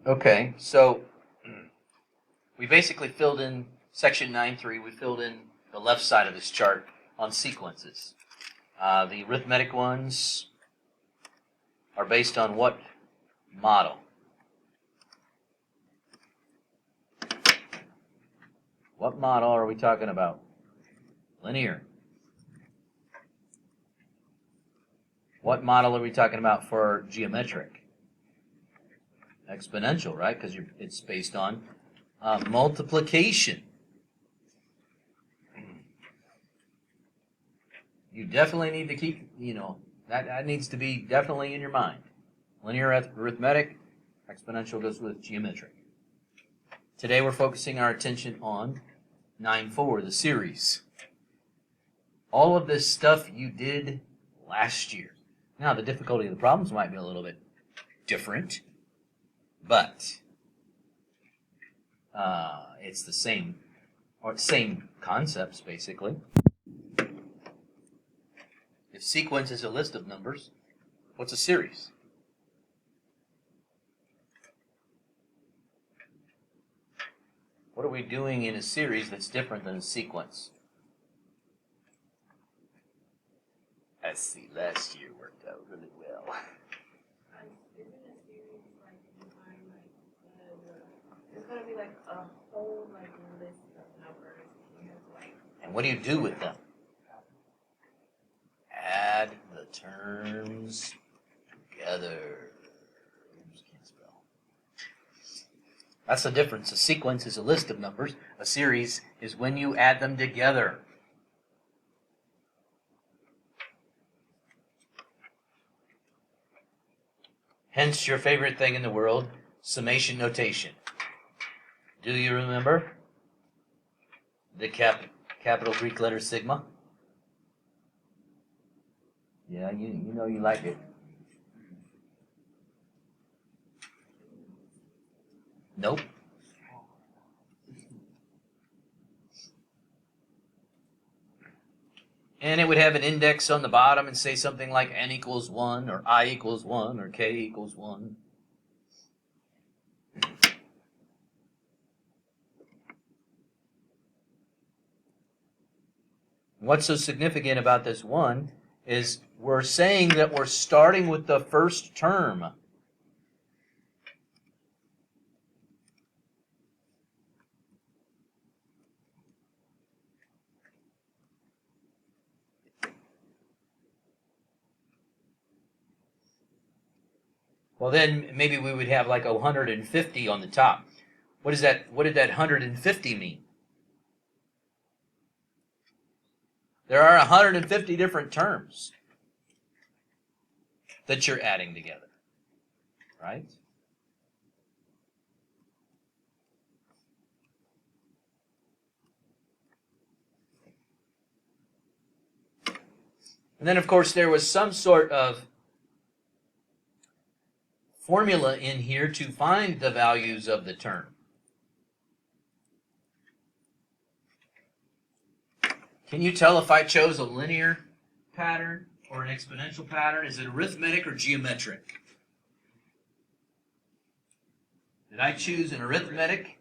Okay, so we basically filled in section 9.3. We filled in the left side of this chart on sequences. The arithmetic ones are based on what model? What model are we talking about? Linear. What model are we talking about for geometric? Exponential, right? Because it's based on multiplication. You definitely need to keep, that needs to be definitely in your mind. Linear arithmetic, exponential goes with geometric. Today we're focusing our attention on 9.4, the series. All of this stuff you did last year. Now, the difficulty of the problems might be a little bit different, but it's the same concepts, basically. If sequence is a list of numbers, what's a series? What are we doing in a series that's different than a sequence? I see, last year worked out really well. Isn't a series like you find there's gonna be like a whole list of numbers. You have and what do you do with them? Add the terms together. Oops, can't spell. That's the difference. A sequence is a list of numbers. A series is when you add them together. Hence your favorite thing in the world, summation notation. Do you remember the capital Greek letter sigma? Yeah, you know you like it. Nope. And it would have an index on the bottom and say something like n equals 1, or I equals 1, or k equals 1. What's so significant about this 1 is we're saying that we're starting with the first term. Well, then maybe we would have like 150 on the top. What is that? What did that 150 mean? There are 150 different terms that you're adding together, right? And then, of course, there was some sort of formula in here to find the values of the term. Can you tell if I chose a linear pattern or an exponential pattern? Is it arithmetic or geometric? Did I choose an arithmetic?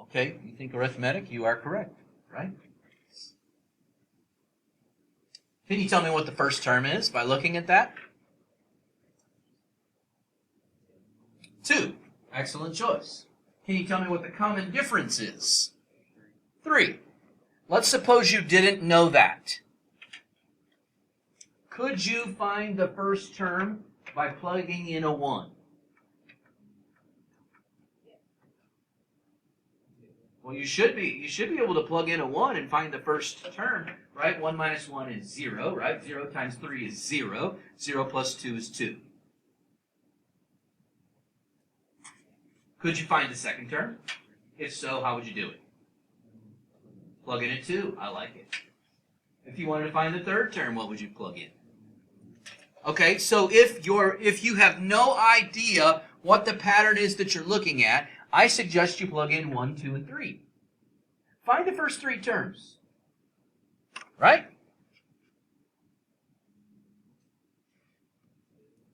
Okay, you think arithmetic? You are correct, right? Can you tell me what the first term is by looking at that? 2. Excellent choice. Can you tell me what the common difference is? 3. Let's suppose you didn't know that. Could you find the first term by plugging in a 1? Well, you should be. You should be able to plug in a 1 and find the first term, right? 1 minus 1 is 0, right? 0 times 3 is 0. 0 plus 2 is 2. Could you find the second term? If so, how would you do it? Plug in a 2. I like it. If you wanted to find the third term, what would you plug in? Okay, so if you have no idea what the pattern is that you're looking at, I suggest you plug in 1, 2, and 3. Find the first 3 terms. Right?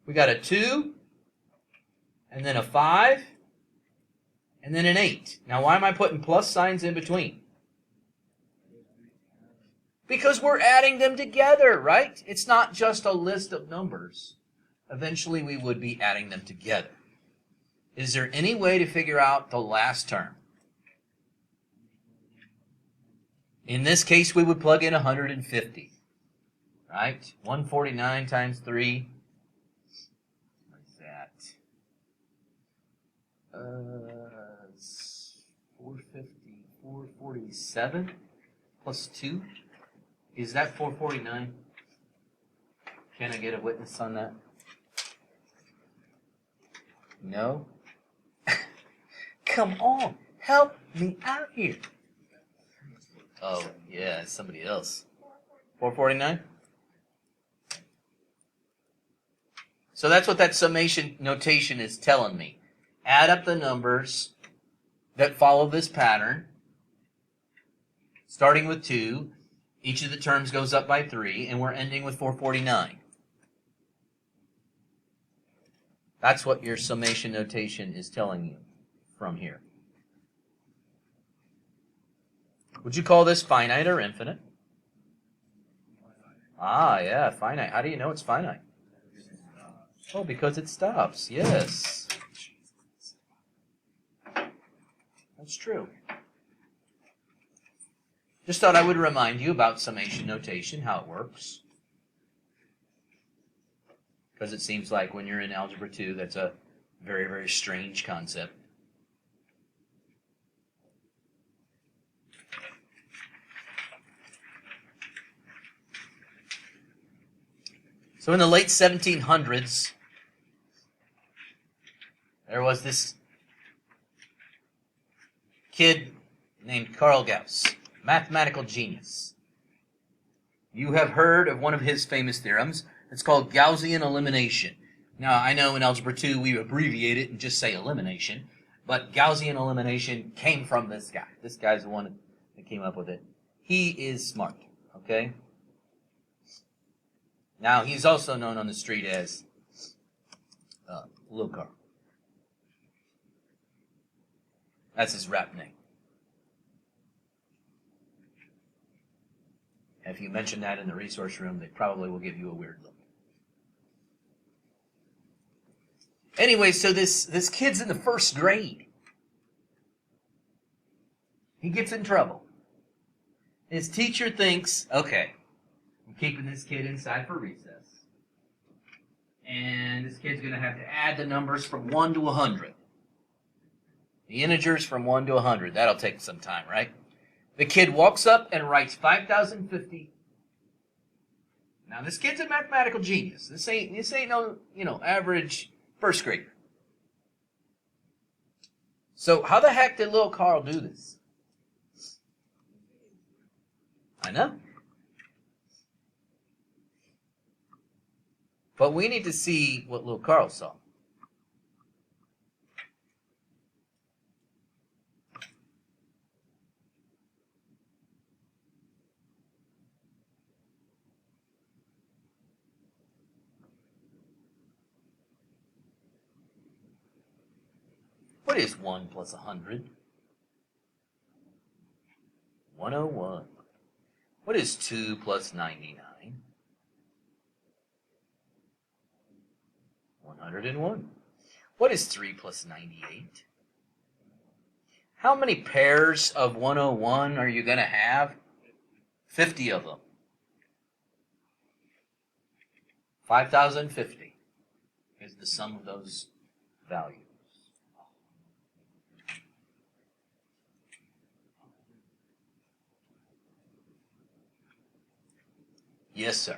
We got a 2, and then a 5, and then an 8. Now, why am I putting plus signs in between? Because we're adding them together, right? It's not just a list of numbers. Eventually, we would be adding them together. Is there any way to figure out the last term? In this case, we would plug in 150, right? 149 times 3. What is that? 450, 447 plus 2. Is that 449? Can I get a witness on that? No? Come on, help me out here. Oh, yeah, it's somebody else. 449? So that's what that summation notation is telling me. Add up the numbers that follow this pattern, starting with 2. Each of the terms goes up by 3, and we're ending with 449. That's what your summation notation is telling you from here. Would you call this finite or infinite? Ah, yeah, finite. How do you know it's finite? Oh, because it stops. Yes. That's true. Just thought I would remind you about summation notation, how it works. Because it seems like when you're in Algebra 2, that's a very, very strange concept. So in the late 1700s, there was this kid named Carl Gauss, mathematical genius. You have heard of one of his famous theorems. It's called Gaussian Elimination. Now, I know in Algebra 2 we abbreviate it and just say elimination, but Gaussian Elimination came from this guy. This guy's the one that came up with it. He is smart, okay? Now, he's also known on the street as Little Carl. That's his rap name. If you mention that in the resource room, they probably will give you a weird look. Anyway, so this kid's in the first grade. He gets in trouble. His teacher thinks, okay, I'm keeping this kid inside for recess. And this kid's going to have to add the numbers from 1 to 100. The integers from 1 to 100. That'll take some time, right? The kid walks up and writes 5,050. Now, this kid's a mathematical genius. This ain't no, average first grader. So how the heck did little Carl do this? I know. But we need to see what little Carl saw. What is 1 plus 100? 101. What is 2 plus 99? 101. What is 3 plus 98? How many pairs of 101 are you going to have? 50 of them. 5,050 is the sum of those values. Yes, sir.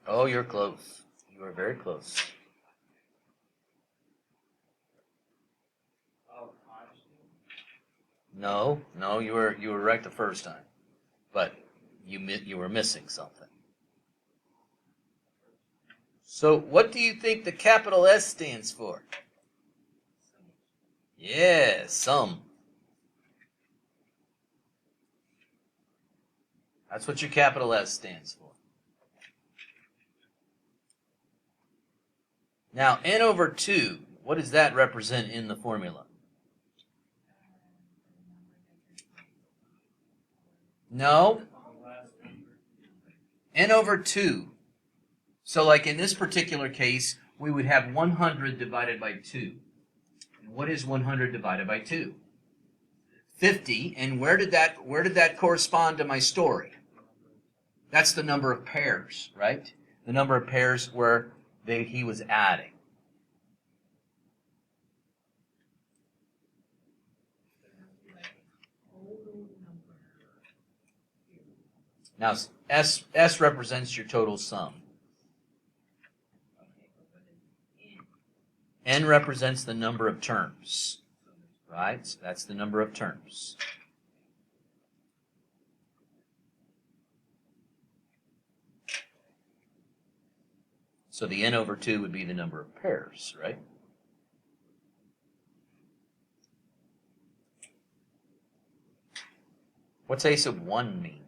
Oh, you're close. You are very close. No, you were right the first time, but you were missing something. So, what do you think the capital S stands for? Yeah, sum. That's what your capital S stands for. Now, n over 2, what does that represent in the formula? No. N over 2. So like in this particular case, we would have 100 divided by 2. And what is 100 divided by 2? 50. And where did that correspond to my story? That's the number of pairs, right? The number of pairs where he was adding. Now, S represents your total sum. N represents the number of terms, right? So that's the number of terms. So the N over 2 would be the number of pairs, right? What's A sub 1 mean?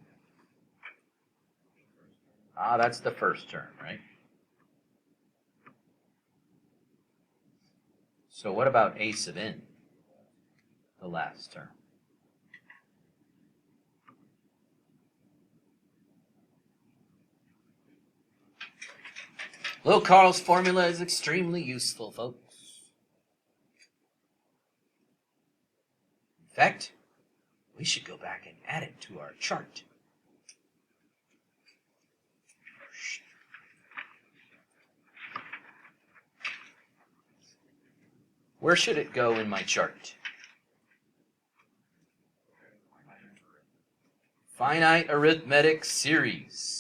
Ah, that's the first term, right? So what about A sub n, the last term? Little Carl's formula is extremely useful, folks. In fact, we should go back and add it to our chart. Where should it go in my chart? Finite arithmetic series.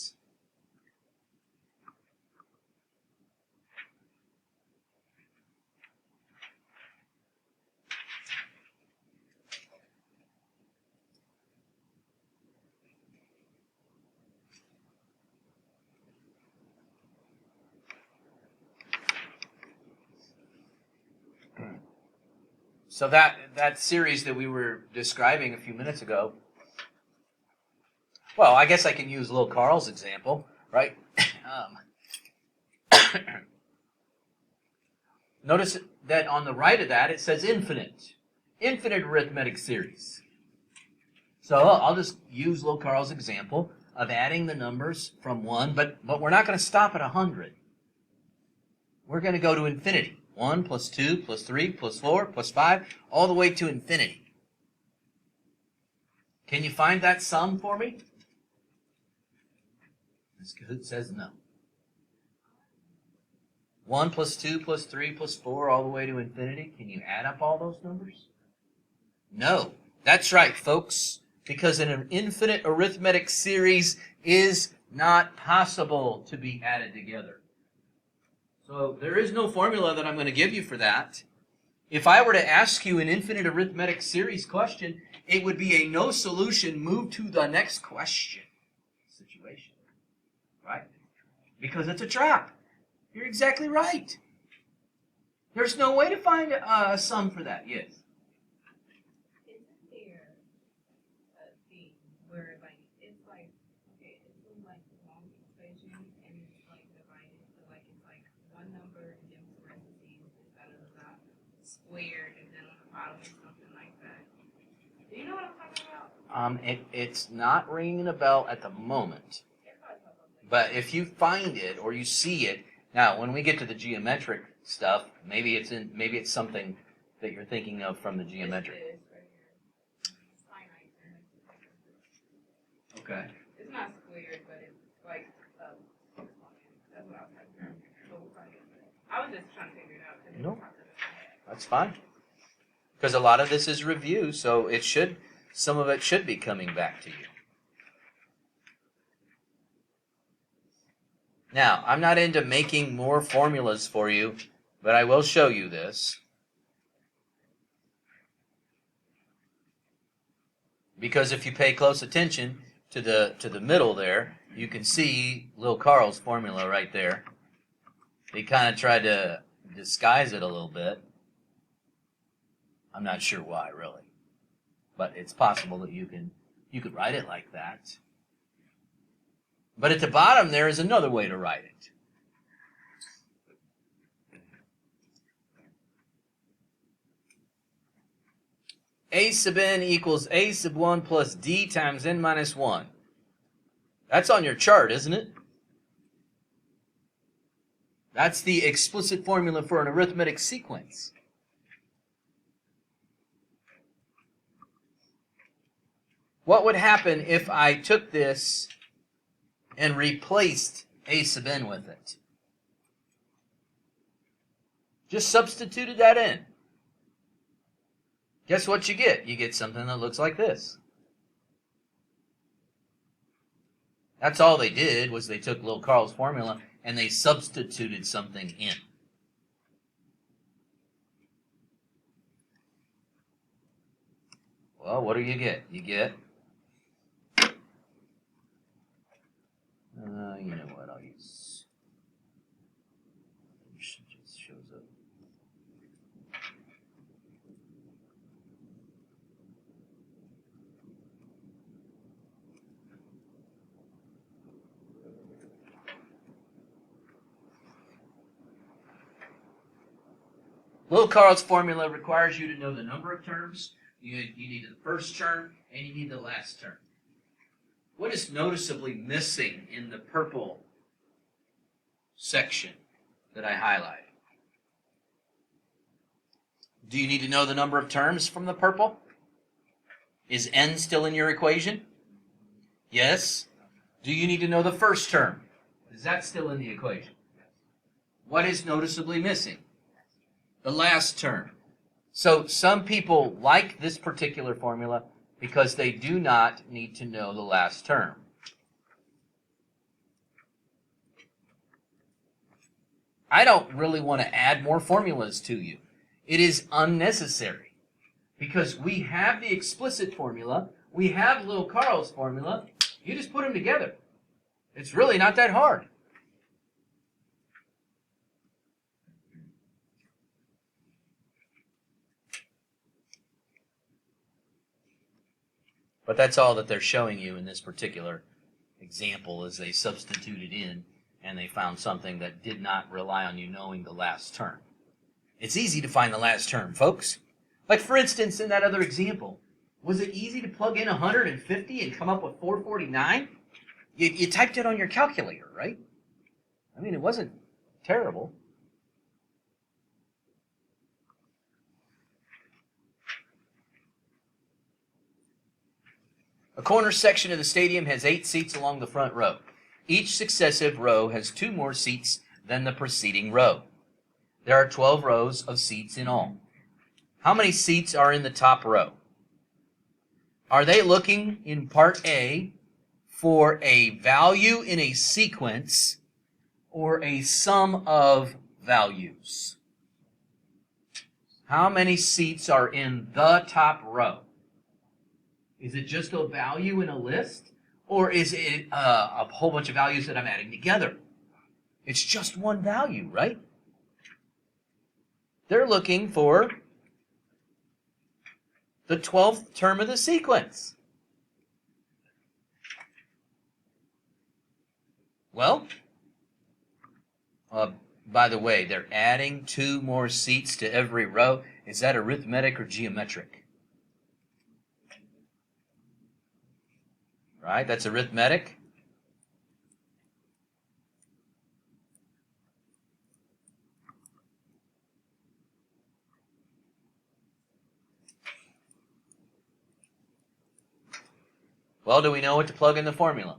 So that series that we were describing a few minutes ago, well, I guess I can use little Carl's example, right? Notice that on the right of that it says infinite arithmetic series. So I'll just use little Carl's example of adding the numbers from 1, but we're not going to stop at 100. We're going to go to infinity. 1 plus 2 plus 3 plus 4 plus 5, all the way to infinity. Can you find that sum for me? This Kahoot says no. 1 plus 2 plus 3 plus 4 all the way to infinity. Can you add up all those numbers? No. That's right, folks. Because an infinite arithmetic series is not possible to be added together. So there is no formula that I'm going to give you for that. If I were to ask you an infinite arithmetic series question, it would be a no solution, move to the next question situation. Right? Because it's a trap. You're exactly right. There's no way to find a sum for that. Yes. Isn't there a thing where it's like long equation and it's like divided, so like it's like one number and then parentheses instead of that squared and then on the bottom is something like that? Do you know what I'm talking about? It's not ringing a bell at the moment. But if you find it or you see it, now when we get to the geometric stuff, maybe it's something that you're thinking of from the geometric. It's right here. It's finite. Okay. It's not squared, but it's like that's what I was trying to I was just trying to figure it out. No, that's fine. Because a lot of this is review, so some of it should be coming back to you. Now, I'm not into making more formulas for you, but I will show you this. Because if you pay close attention to the middle there, you can see Lil Carl's formula right there. They kind of tried to disguise it a little bit. I'm not sure why, really. But it's possible that you could write it like that. But at the bottom there is another way to write it. A sub n equals A sub 1 plus D times n minus 1. That's on your chart, isn't it? That's the explicit formula for an arithmetic sequence. What would happen if I took this and replaced A sub n with it? Just substituted that in. Guess what you get? You get something that looks like this. That's all they did, was they took Lil Carl's formula and they substituted something in. Well, what do you get? You get, you know what, I'll use, it just shows up. Lil Carl's formula requires you to know the number of terms. You need the first term, and you need the last term. What is noticeably missing in the purple section that I highlighted? Do you need to know the number of terms from the purple? Is n still in your equation? Yes. Do you need to know the first term? Is that still in the equation? What is noticeably missing? The last term. So some people like this particular formula because they do not need to know the last term. I don't really want to add more formulas to you. It is unnecessary because we have the explicit formula, we have Lil Carl's formula, you just put them together. It's really not that hard. But that's all that they're showing you in this particular example, is they substituted in and they found something that did not rely on you knowing the last term. It's easy to find the last term, folks. Like, for instance, in that other example, was it easy to plug in 150 and come up with 449? You typed it on your calculator, right? I mean, it wasn't terrible. A corner section of the stadium has 8 seats along the front row. Each successive row has 2 more seats than the preceding row. There are 12 rows of seats in all. How many seats are in the top row? Are they looking in part A for a value in a sequence or a sum of values? How many seats are in the top row? Is it just a value in a list? Or is it a whole bunch of values that I'm adding together? It's just one value, right? They're looking for the 12th term of the sequence. Well, by the way, they're adding 2 more seats to every row. Is that arithmetic or geometric? Right, that's arithmetic. Well, do we know what to plug in the formula?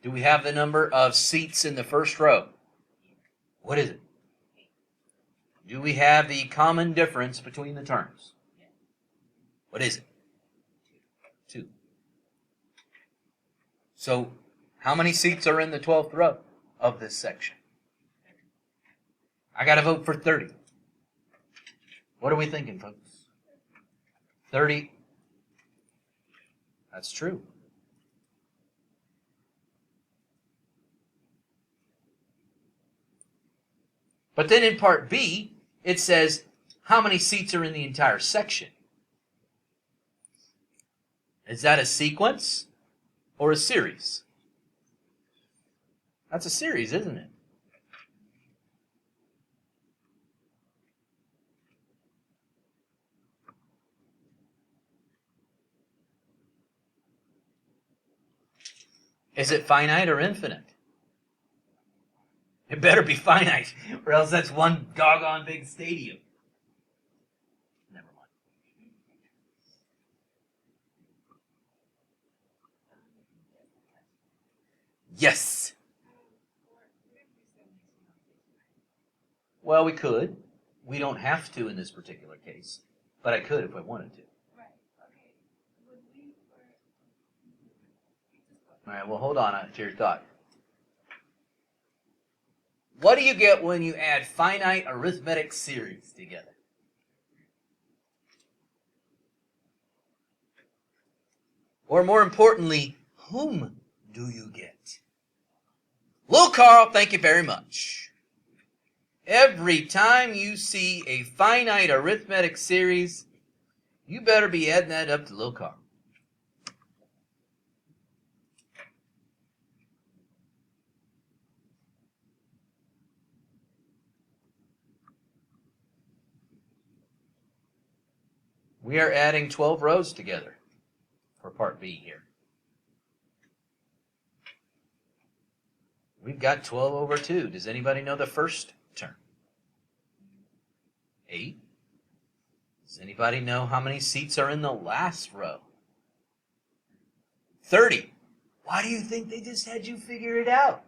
Do we have the number of seats in the first row? What is it? Do we have the common difference between the terms? What is it? 2. So, how many seats are in the 12th row of this section? I got to vote for 30. What are we thinking, folks? 30. That's true. But then in part B, it says, how many seats are in the entire section? Is that a sequence or a series? That's a series, isn't it? Is it finite or infinite? It better be finite, or else that's one doggone big stadium. Never mind. Yes. Well, we could. We don't have to in this particular case, but I could if I wanted to. Right. Okay. Would we? All right, well, hold on to your thought. What do you get when you add finite arithmetic series together? Or more importantly, whom do you get? Lil Carl, thank you very much. Every time you see a finite arithmetic series, you better be adding that up to Lil Carl. We are adding 12 rows together for part B here. We've got 12 over 2. Does anybody know the first term? 8. Does anybody know how many seats are in the last row? 30. Why do you think they just had you figure it out?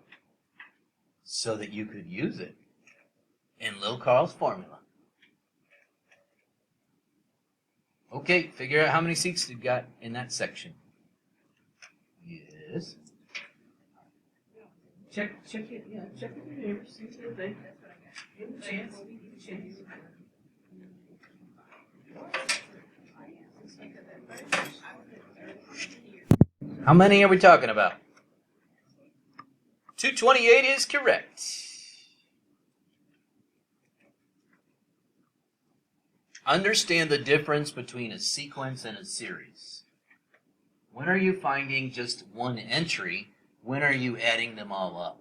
So that you could use it in Lil Carl's formula. Okay, figure out how many seats you've got in that section. Yes. Check it, yeah, check it in here. See what they give them a chance. How many are we talking about? 228 is correct. Understand the difference between a sequence and a series. When are you finding just one entry? When are you adding them all up?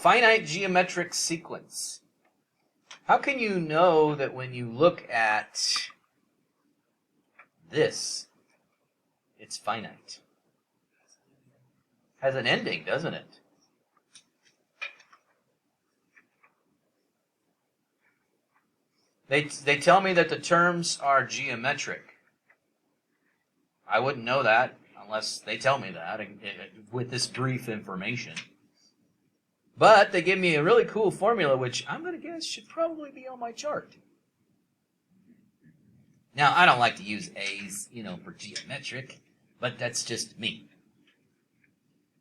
Finite geometric sequence. How can you know that when you look at this, it's finite? Has an ending, doesn't it? They tell me that the terms are geometric. I wouldn't know that unless they tell me that with this brief information. But they give me a really cool formula, which I'm going to guess should probably be on my chart. Now, I don't like to use A's, for geometric, but that's just me.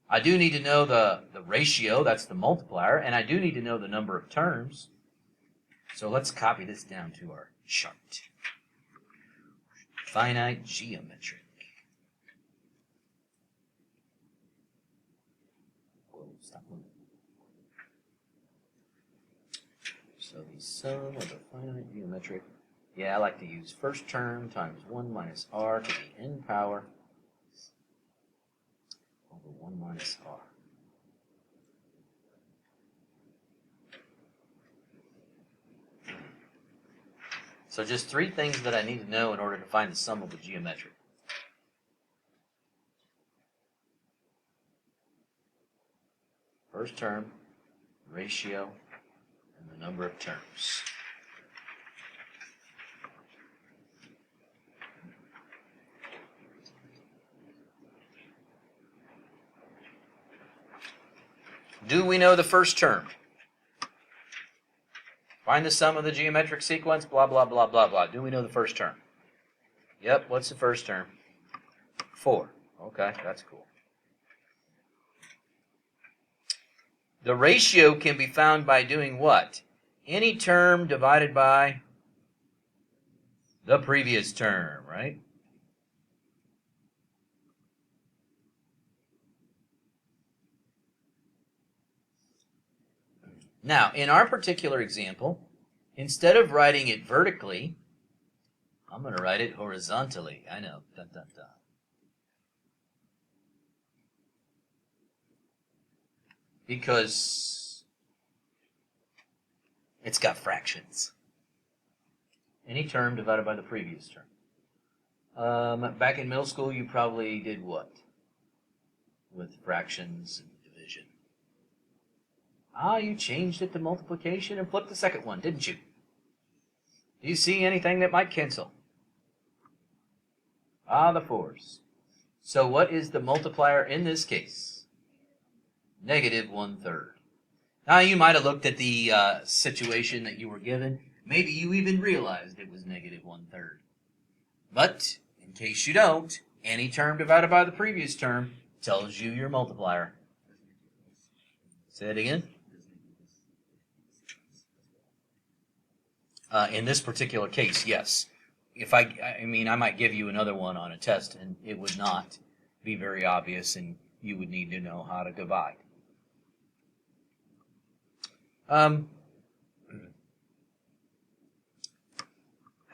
I do need to know the ratio, that's the multiplier, and I do need to know the number of terms. So let's copy this down to our chart. Finite geometric. Whoa, stop moving. So the sum of the finite geometric, I like to use first term times 1 minus r to the n power over 1 minus r. So just 3 things that I need to know in order to find the sum of the geometric. First term, ratio, and the number of terms. Do we know the first term? Find the sum of the geometric sequence, blah, blah, blah, blah, blah. Do we know the first term? Yep, what's the first term? 4. Okay, that's cool. The ratio can be found by doing what? Any term divided by the previous term, right? Now, in our particular example, instead of writing it vertically, I'm going to write it horizontally. I know. Dun, dun, dun. Because it's got fractions. Any term divided by the previous term. Back in middle school, you probably did what? With fractions and division. You changed it to multiplication and flipped the second one, didn't you? Do you see anything that might cancel? The 4s. So what is the multiplier in this case? Negative 1/3. Now you might have looked at the situation that you were given. Maybe you even realized it was negative 1/3. But in case you don't, any term divided by the previous term tells you your multiplier. Say it again. In this particular case, yes. If I might give you another one on a test, and it would not be very obvious, and you would need to know how to divide. How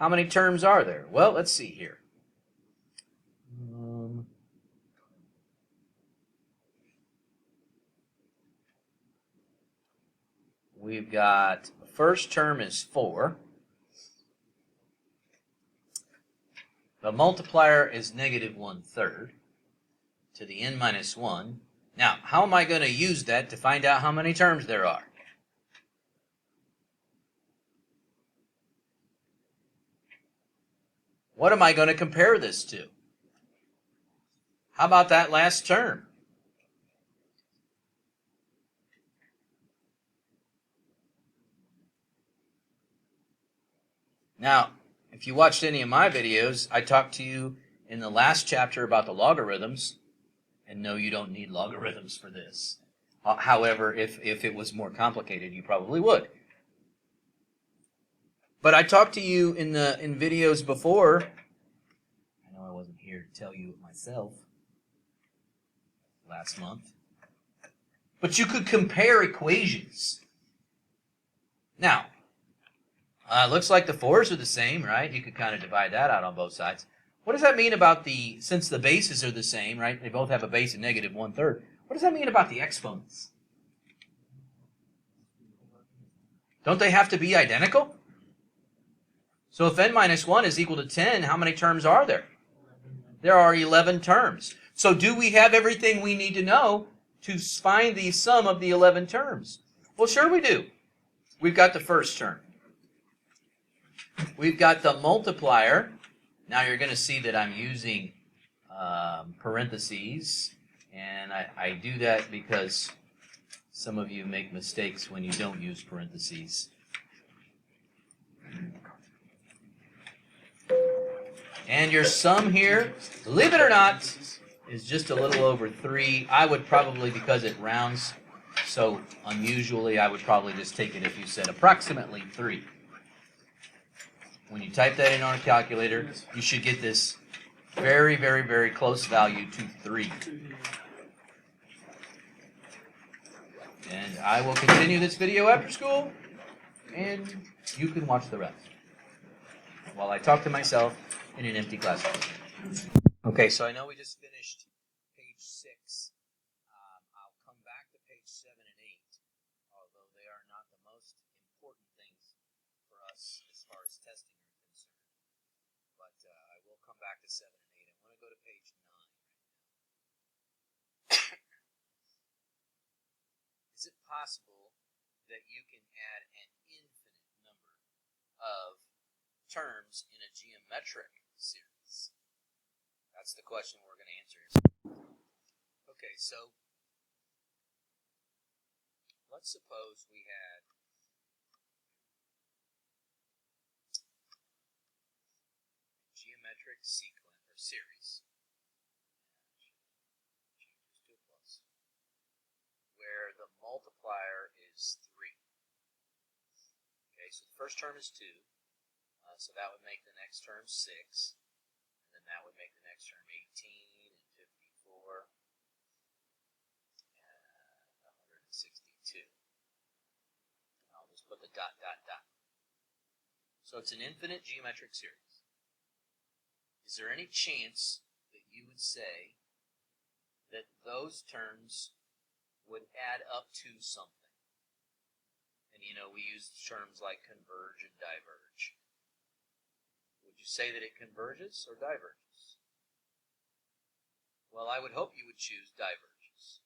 many terms are there? Well, let's see here. We've got the first term is 4. The multiplier is negative 1/3 to the n minus 1. Now, how am I going to use that to find out how many terms there are? What am I going to compare this to? How about that last term? Now, if you watched any of my videos, I talked to you in the last chapter about the logarithms. And no, you don't need logarithms for this. However, if it was more complicated, you probably would. But I talked to you in videos before. I know I wasn't here to tell you it myself last month. But you could compare equations. Now, looks like the 4s are the same, right? You could kind of divide that out on both sides. What does that mean about since the bases are the same, right? They both have a base of negative 1/3. What does that mean about the exponents? Don't they have to be identical? So if n minus 1 is equal to 10, how many terms are there? There are 11 terms. So do we have everything we need to know to find the sum of the 11 terms? Well, sure we do. We've got the first term. We've got the multiplier. Now you're going to see that I'm using parentheses, and I do that because some of you make mistakes when you don't use parentheses. And your sum here, believe it or not, is just a little over 3. I would probably, because it rounds so unusually, I would probably just take it if you said approximately 3. When you type that in on a calculator, you should get this very, very, very close value to 3. And I will continue this video after school, and you can watch the rest while I talk to myself in an empty classroom. Okay, so I know we just finished page 6. I'll come back to page 7 and 8, although they are not the most important things for us as far as testing are concerned. But I will come back to 7 and 8. I want to go to page 9 right now. Is it possible that you can add an infinite number of terms in a geometric series? That's the question we're going to answer. Okay, so let's suppose we had a geometric sequence or series, changes to a plus, where the multiplier is 3. Okay, so the first term is 2. So that would make the next term 6, and then that would make the next term 18 and 54 and 162. dot, dot, dot. So it's an infinite geometric series. Is there any chance that you would say that those terms would add up to something? And we use terms like converge and diverge. Would you say that it converges or diverges? Well, I would hope you would choose diverges.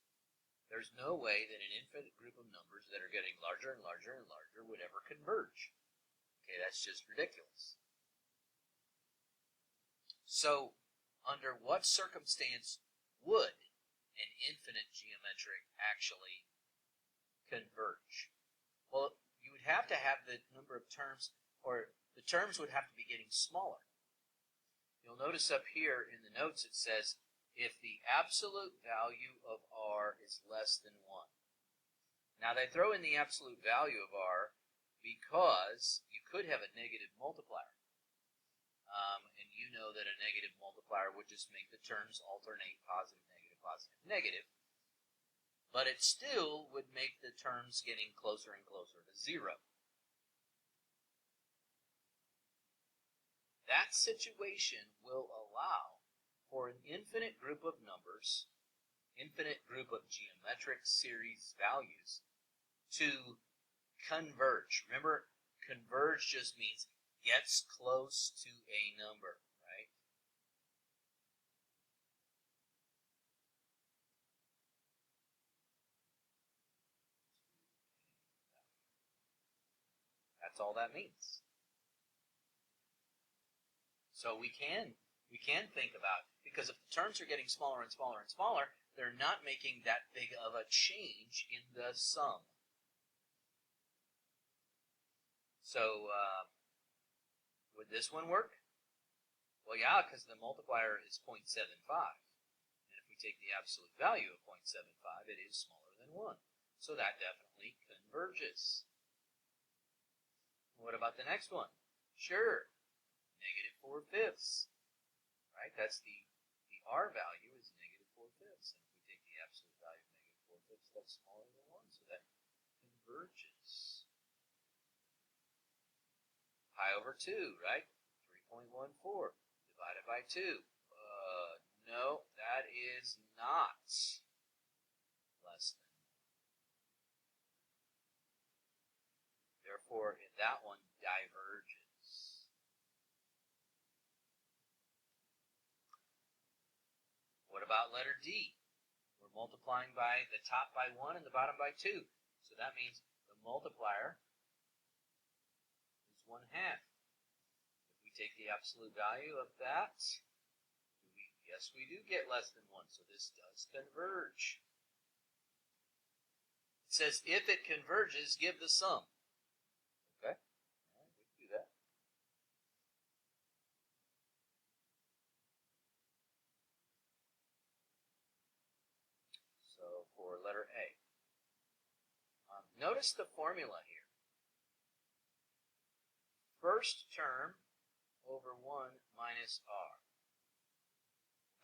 There's no way that an infinite group of numbers that are getting larger and larger and larger would ever converge. Okay, that's just ridiculous. So, under what circumstance would an infinite geometric actually converge? Well, you would have to have the number of terms, or the terms would have to be getting smaller. You'll notice up here in the notes it says, if the absolute value of r is less than 1. Now, they throw in the absolute value of r because you could have a negative multiplier. And you know that a negative multiplier would just make the terms alternate positive, negative. But it still would make the terms getting closer and closer to 0. That situation will allow for an infinite group of numbers, infinite group of geometric series values, to converge. Remember, converge just means gets close to a number, right? That's all that means. So we can think about, because if the terms are getting smaller and smaller and smaller, they're not making that big of a change in the sum. So would this one work? Well, yeah, because the multiplier is 0.75. And if we take the absolute value of 0.75, it is smaller than 1. So that definitely converges. What about the next one? Sure, negative 4/5. Right? That's the r value is negative 4/5. And if we take the absolute value of negative 4/5, that's smaller than 1. So that converges. Pi over 2, right? 3.14 divided by 2. No, that is not less than 1. Therefore, that one diverges. What about letter D? We're multiplying by the top by 1 and the bottom by 2. So that means the multiplier is 1/2. If we take the absolute value of that, yes, we do get less than 1. So this does converge. It says if it converges, give the sum. Okay? All right, we can do that. So for letter A, notice the formula here. First term over 1 minus r.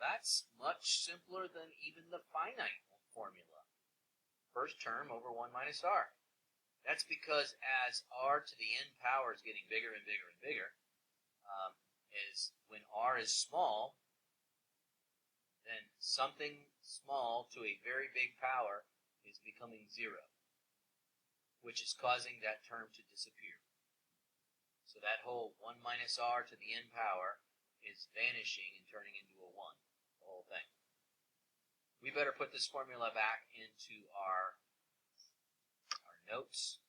That's much simpler than even the finite formula. First term over 1 minus r. That's because as r to the n power is getting bigger and bigger and bigger, is when r is small, then something small to a very big power is becoming 0, which is causing that term to disappear. So that whole 1 minus r to the n power is vanishing and turning into a 1, the whole thing. We better put this formula back into our notes.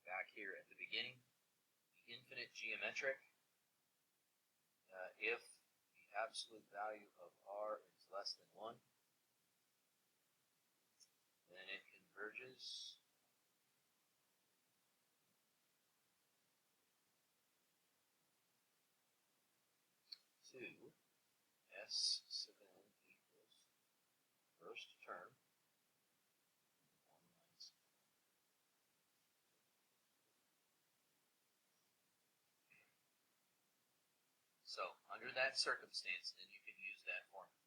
Back here at the beginning, the infinite geometric, if the absolute value of r is less than 1, then it converges to S sub n equals first term 1 minus. So under that circumstance, then you can use that formula.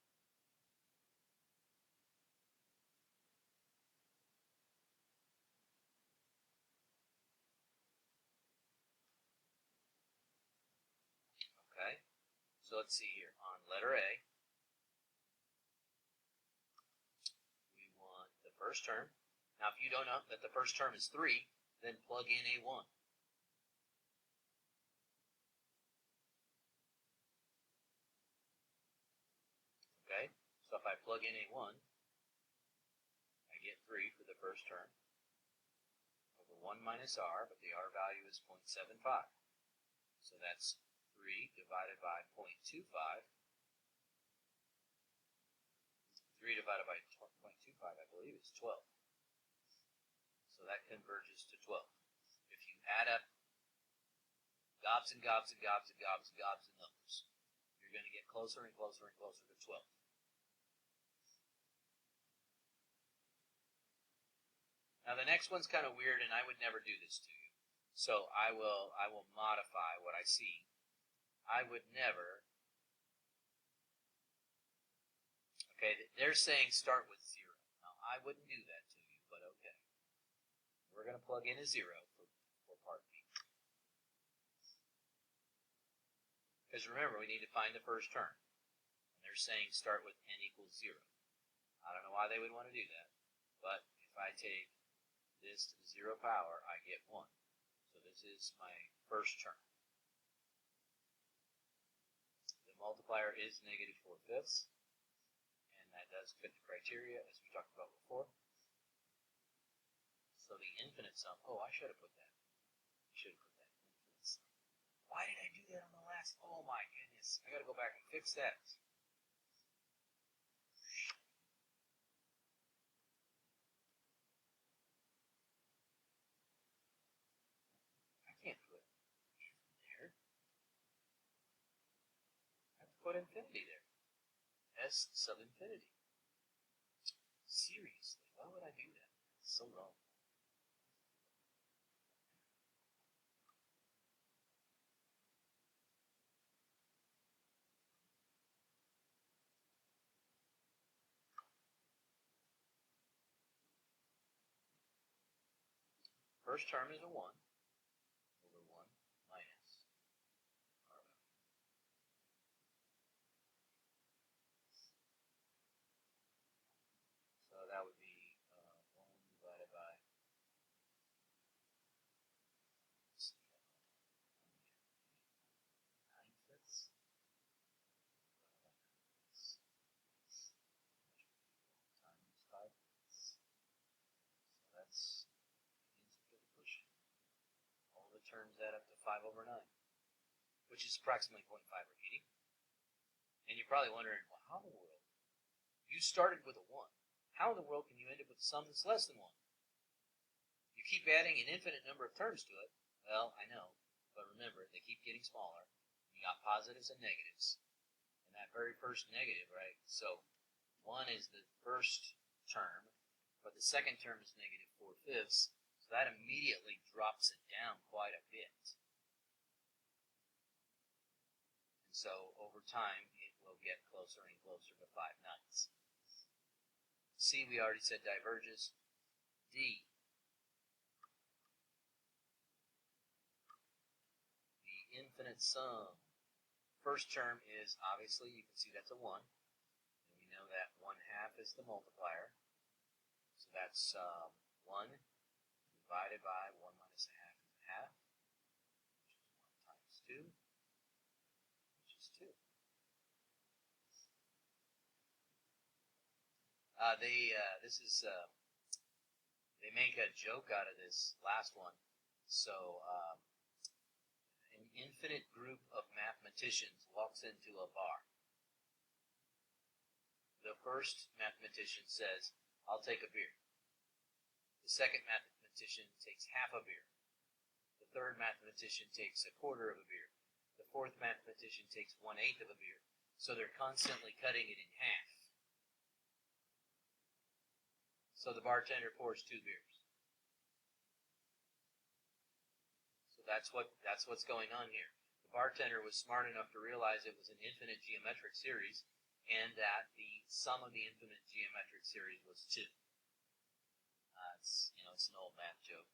So let's see here. On letter A, we want the first term. Now, if you don't know that the first term is 3, then plug in a 1. Okay? So if I plug in a 1, I get 3 for the first term over 1 minus r, but the r value is 0.75. So that's 3 divided by 0.25. 3 divided by 0.25, I believe, is 12. So that converges to 12. If you add up gobs and gobs and gobs and gobs and gobs of numbers, you're going to get closer and closer and closer to 12. Now the next one's kind of weird, and I would never do this to you. So I will modify what I see. I would never. Okay, they're saying start with 0. Now I wouldn't do that to you, but okay. We're going to plug in a 0 for part B. Because remember, we need to find the first term. And they're saying start with n equals 0. I don't know why they would want to do that, but if I take this to the 0 power, I get 1. So this is my first term. The multiplier is negative 4/5, and that does fit the criteria as we talked about before. So the infinite sum, oh, I should have put that. I should have put that infinite sum. Why did I do that on the last? Oh my goodness. I got to go back and fix that. I can't put there. I have to put infinity there. S sub infinity. Seriously, why would I do that? It's so wrong. First term is a 1 over 1 minus r value. So that would be 1 divided by 9/5 times 5/5. So that's all the terms add up to 5 over 9, which is approximately 0.5 repeating. And you're probably wondering, well, how in the world? You started with a 1. How in the world can you end up with a sum that's less than 1? You keep adding an infinite number of terms to it. Well, I know, but remember, they keep getting smaller. You got positives and negatives. And that very first negative, right? So 1 is the first term, but the second term is negative 4/5. So that immediately drops it down quite a bit. And so over time, it will get closer and closer to 5/9. C, we already said diverges. D, the infinite sum. First term is, obviously, you can see that's a 1. And we know that 1/2 is the multiplier. So that's 1 divided by 1 minus 1/2 is 1/2, which is 1 times 2, which is 2. They make a joke out of this last one. So an infinite group of mathematicians walks into a bar. The first mathematician says, I'll take a beer. The second mathematician takes half a beer. The third mathematician takes a quarter of a beer. The fourth mathematician takes 1/8 of a beer. So they're constantly cutting it in half. So the bartender pours 2 beers. So that's what's going on here. The bartender was smart enough to realize it was an infinite geometric series, and that the sum of the infinite geometric series was 2. It's an old math joke.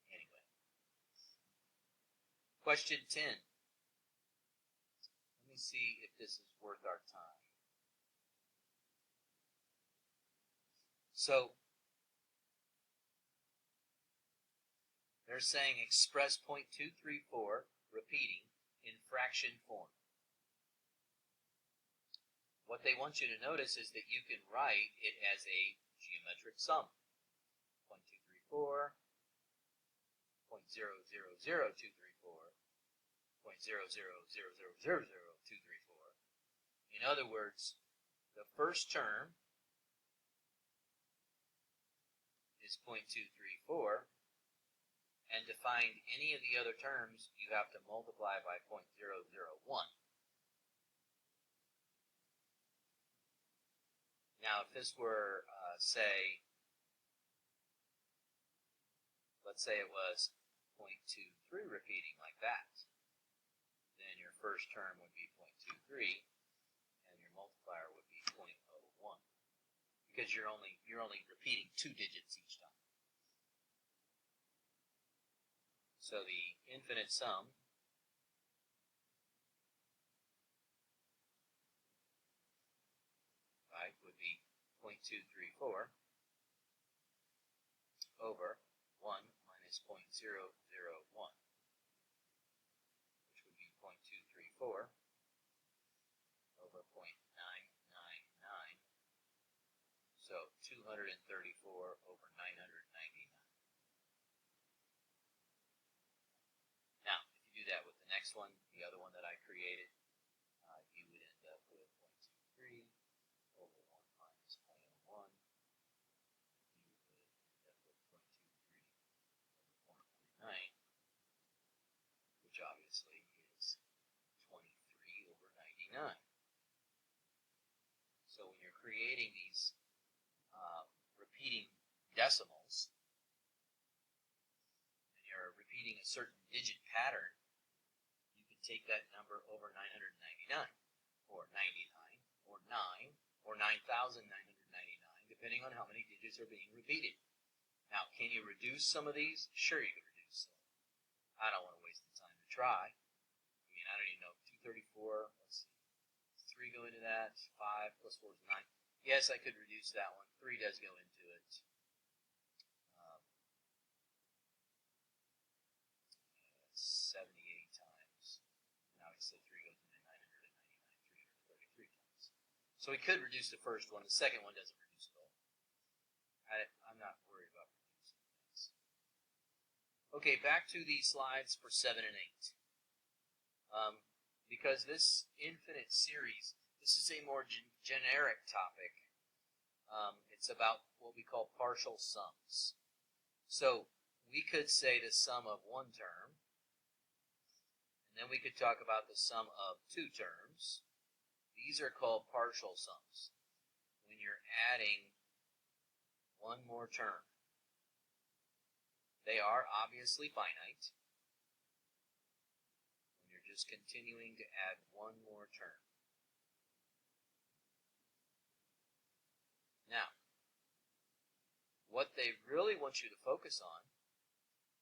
Anyway, question 10. me see if this is worth our time. So they're saying express 0.234 repeating in fraction form. What they want you to notice is that you can write it as a geometric sum. 0.234, 0.000234, 0.00000234. In other words, the first term is 0.234, and to find any of the other terms, you have to multiply by 0.001. Now, if this were, let's say it was 0.23 repeating like that, then your first term would be 0.23, and your multiplier would be 0.01, because you're only repeating 2 digits each time. So the infinite sum would be 0.234 over 1 minus 0.001, which would be 0.234 over 0.999, so 234 over 999. Now, if you do that with the next one, the other one that I created, you would end up with 0.23 over 1 minus 0.01. You would end up with 0.23 over 1.9, which obviously is 23 over 99. So when you're creating these repeating decimals, and you're repeating a certain digit pattern, you can take that number over 999, or 99, or 9, or 9,999, depending on how many digits are being repeated. Now, can you reduce some of these? Sure, you can reduce some. I don't want to waste the time to try. I mean, I don't even know. 234, let's see. 3 go into that. 5 plus 4 is 9. Yes, I could reduce that one. 3 does go into it. 78 times. Now I said 3 goes into 999, 333 times. So we could reduce the first one. The second one doesn't reduce at all. I'm not worried about reducing things. Okay, back to the slides for 7 and 8. Because this infinite series, this is a more generic topic. It's about what we call partial sums. So we could say the sum of one term, and then we could talk about the sum of 2 terms. These are called partial sums. When you're adding one more term, they are obviously finite. When you're just continuing to add one more term. Now, what they really want you to focus on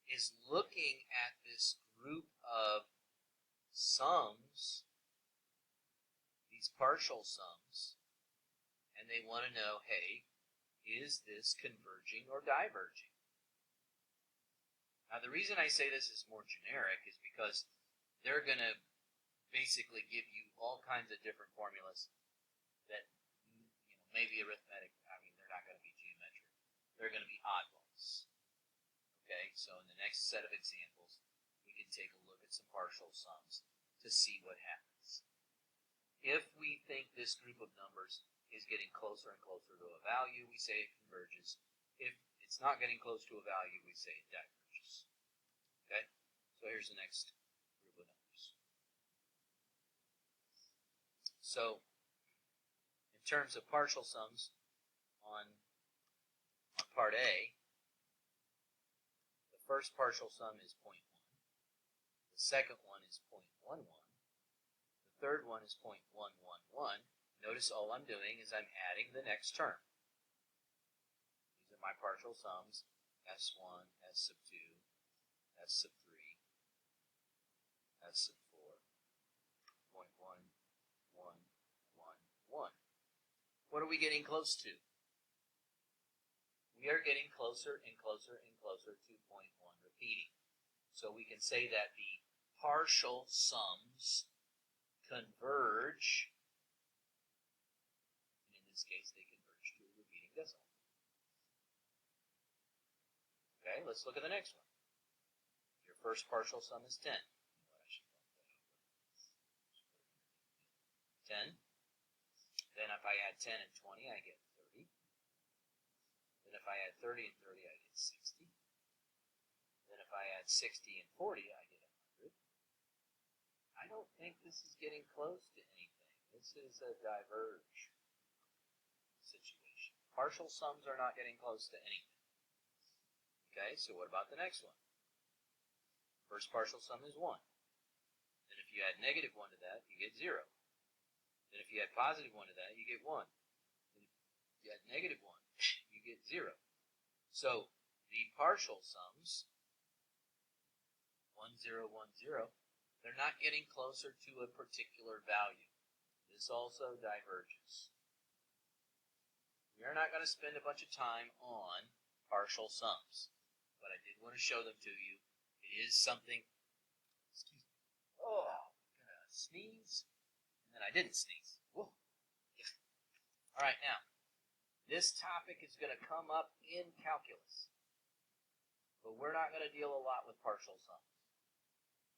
is looking at this group of sums, these partial sums, and they want to know, hey, is this converging or diverging? Now, the reason I say this is more generic is because they're going to basically give you all kinds of different formulas that, maybe arithmetic, they're not going to be geometric. They're going to be oddballs. Okay, so in the next set of examples, we can take a look at some partial sums to see what happens. If we think this group of numbers is getting closer and closer to a value, we say it converges. If it's not getting close to a value, we say it diverges. Okay, so here's the next group of numbers. So, in terms of partial sums, on part A, the first partial sum is 0.1. The second one is 0.11. The third one is 0.111. Notice all I'm doing is I'm adding the next term. These are my partial sums, S1, S sub 2, S sub 3, S sub 4, 0.1, What are we getting close to? We are getting closer and closer and closer to 0.1 repeating. So we can say that the partial sums converge, and in this case they converge to a repeating decimal. Okay, let's look at the next one. Your first partial sum is 10. 10. Then if I add 10 and 20, I get 30. Then if I add 30 and 30, I get 60. Then if I add 60 and 40, I get 100. I don't think this is getting close to anything. This is a diverge situation. Partial sums are not getting close to anything. Okay, so what about the next one? First partial sum is 1. Then if you add negative 1 to that, you get 0. Then if you add positive 1 to that, you get 1. Then if you add negative 1, you get 0. So the partial sums, 1, 0, 1, 0, they're not getting closer to a particular value. This also diverges. We are not going to spend a bunch of time on partial sums, but I did want to show them to you. It is something, excuse me, oh, I'm going to sneeze. And I didn't sneeze. Whoa. Yeah. All right, now, this topic is going to come up in calculus, but we're not going to deal a lot with partial sums.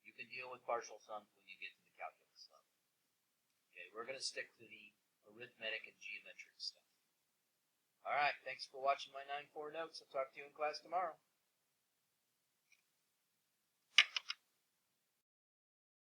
You can deal with partial sums when you get to the calculus level. Okay, we're going to stick to the arithmetic and geometric stuff. All right, thanks for watching my 9-4 notes. I'll talk to you in class tomorrow.